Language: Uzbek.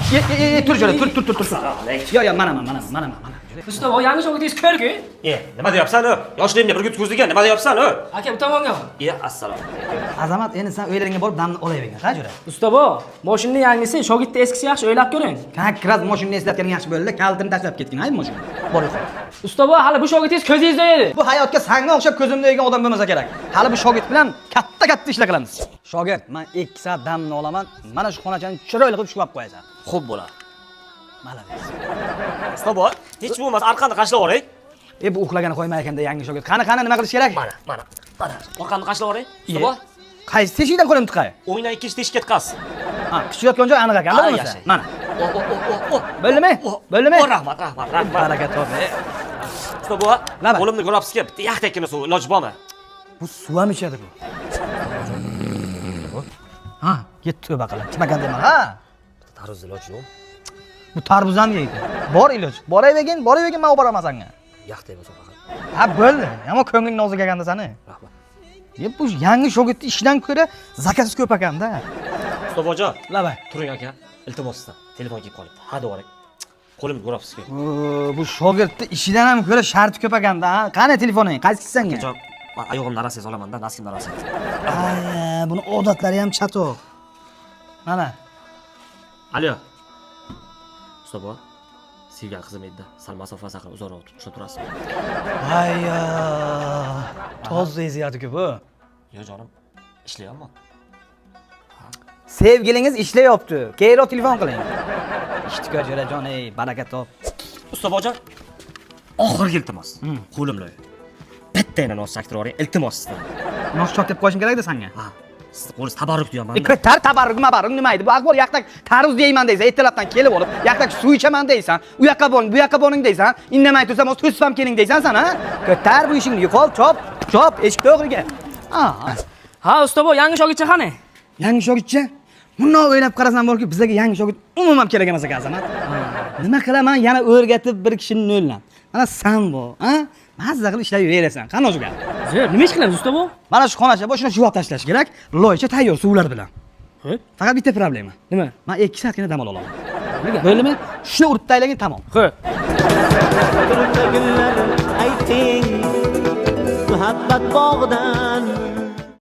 Tur jo'ra, tur. Yo, mana. Mustafa, yangi shogirdingiz ko'rku? Nima deyapsan o? Yoshligimga bir yutqizdigan, nima deyapsan o? Aka, bu tomonga. Assalom. Azamat, endi sen o'ylaringga borib damni olavergan, ha jo'ra. Mustafa, mashinaning yangisi, shogirdning eskisi yaxshi, o'ylab ko'ring. Kakras mashinani eslatganing yaxshi bo'ldi, kaltini tashlab ketgin, hay mashina. Bor yo'q. Mustafa, hali bu shogirdingiz ko'zingizda edi. Bu hayotga sanga o'xshab ko'zimda yegan odam bo'lmasa kerak. Hali bu shogird bilan katta ishlar qilamiz. Shogird, men 2 soat damni olaman. Mana shu xonachani chiroyli qilib shuvab qo'yasan. Xo'p bo'ladi. Malavis. Mustafa, hech bo'lmasa orqani qashlab yuboray. Bu uxlagani qo'ymay ekanda yangi shogird. Qani nima qilish kerak? Mana. Orqani qashlab yuboray. Mustafa, qaysi teshikdan qo'lim tiqay? o'yindan ikkinchi teshikka tiqas. Ha, kichiyotgan joy aniq ekan, bo'lmasa. Mana. Bo'ldimi? Rahmat. Baraka to'g'ri. Mustafa, qo'limni ko'rapsiz kelib, yaxtakkina suv iloj bormi? Bu suv ham ichadi bu. Ha, ketdi tövbe qilib. Chimagan dema, ha? Tarvuz iloj yo'q. Bu tarvuz ham yeydi. Bor iloj. Boravegin, men oboraman senga. Yaxtay bo'lsa faqat. Ha, bo'ldi. Ammo ko'ngling nozik ekanda seni. Rahmat. Bu yangi shogirdni ishidan ko'ra zakasi ko'p ekanda. Mustafajon, Labay. turing aka. Iltimosdan telefon kelib qolibdi. Ha, devorak. Qo'limni ko'rapsiz ku. Bu shogirdni ishidan ham ko'ra sharti ko'p ekanda, ha? Qani telefoning? Qaysi senga? Kecha oyog'imni arasiga solaman-da, nasimni arasiga. Ay, buni odatlari ham chatoq. Mana. Alo. Mustafa, sevgan qizim edi. Sal masofa saqlab uzoqroq turishni turasiz. Ayya. Toza eziyati-ku bu. Yo jonim, ishlayapman. Sevgilingiz ishlayapti. Keyinroq telefon qiling. Ishtiqo jo'rajon, ey, baraka top. Mustafajon, oxirgi iltimos. Qo'limni. Bittagina nos chaktirib yuboring, iltimos sizdan. Nos chok deb qo'yishim kerak-da senga. Ha, siz qo'lingiz tabarruk deyapman. Ko'tar tabarruk nima edi? Bu aqbol yoqda tarvuz deyman deysan, ertalabdan kelib olib, yoqda suv ichaman deysan, u yoqqa boring, bu yoqqa boring deysan, indamay tursam, o'z to'sib ham keling deysan sen, ha? Ko'tar bu ishingni, yo'qol, chop, eshikni o'g'riga. Ha, Mustafa, yangi shogirdcha qani? Yangi shogirdcha? Bundoq o'ylab qarasam borki, bizga yangi shogird umuman kerak emas ekan, Azamat. Nima qilaman, yana o'rgatib bir kishini nollan. Mana sen bor, ha? Mazza qilib ishlayverasan. Qani o'ziga? Nima ish qilamiz, Mustafa? Mana shu xonacha boshini shuvab tashlash kerak. Loyicha tayyor suvlar bilan. Faqat bitta problema. Nima? Men 2 soatgina dam ola olaman. Bo'ldimi? Shuni urib taylagin, tamom. Xo'p. Ayting muhabbat bog'dan